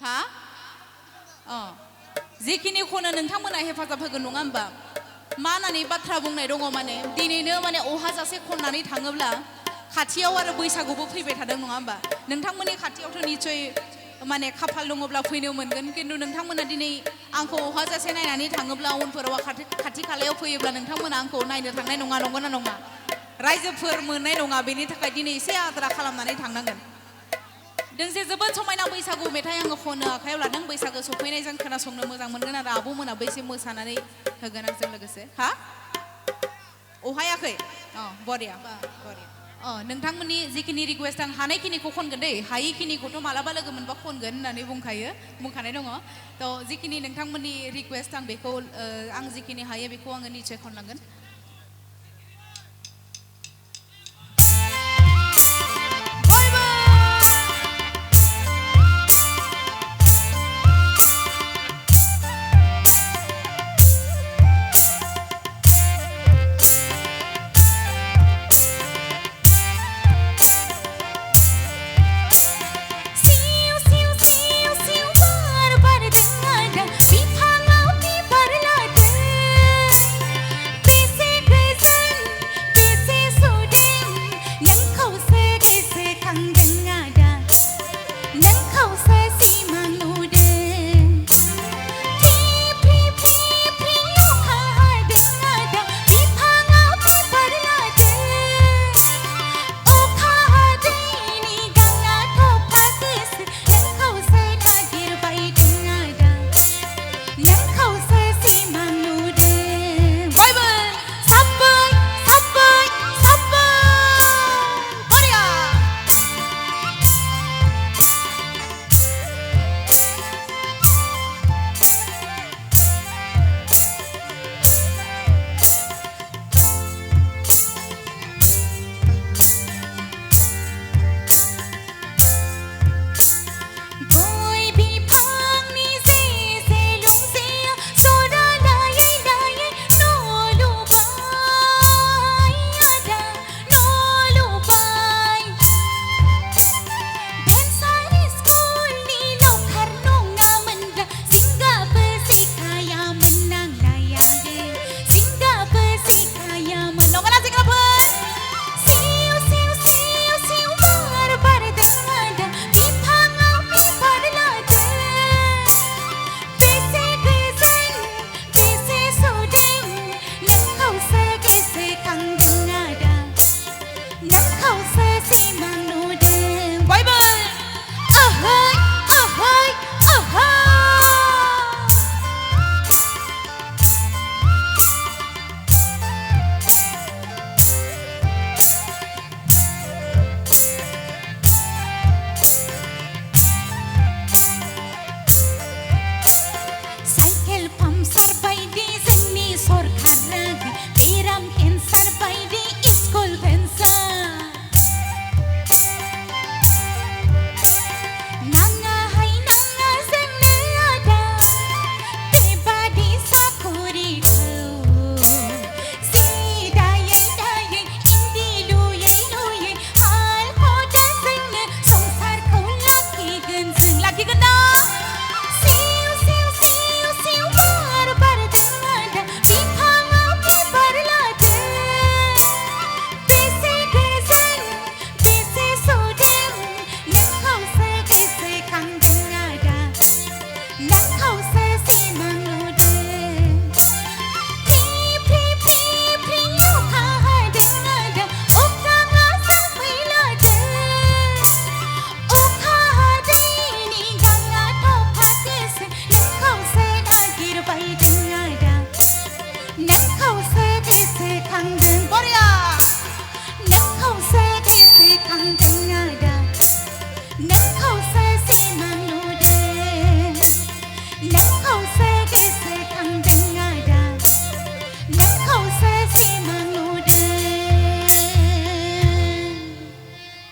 हा जेखिनि खनो नोंथांमोना हेफाजाब होगोन नङा होमबा मा होननानै बाथ्रा बुंनाय दङ माने दिनैनो माने अहाजासे खननानै थाङोब्ला खाथियाव आरो बैसागुबो फैबाय थादों नङा होमबा नोंथांमोननि खाथियावथ' निसय माने खाफाल दङब्ला फैनो मोनगोन खिन्थु नोंथांमोना दिनै आंखौ अहाजासे नायनानै थाङोब्ला उनफोराव खाथि खालायाव फैयोब्ला नोंथांमोना आंखौ नायनो थांनाय नङा नंगौना नङा रायजोफोर मोननाय नङा बेनि थाखाय दिनै एसे आद्रा खालामनानै थांनांगोन दोंसे जोबोद समायना बैसागु मेथाइ आङो खनो आखायाव लादों बैसागो सफैनायजों खोनासंनो मोजां मोनगोन आरो आब'मोनाबो एसे मोसानानै होगोन आंजों लोगोसे हा अहायाखै बरिया नोंथांमोननि जिखिनि रिकुवेस्ट आं हानायखिनिखौ खनगोन दै हायिखिनिखौथ' मालाबा लोगो मोनबा खनगोन होननानै बुंखानाय दङ थ' जिखिनि नोंथांमोननि रिकुवेस्ट आं बेखौ आं जिखिनि हायो बेखौ आङो निसय खनलांगोन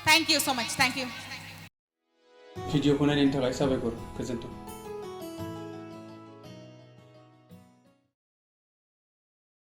Thank you so much. Thank you. भिडिअखौ नायनायनि थाखाय साबायखर गोजोन्थों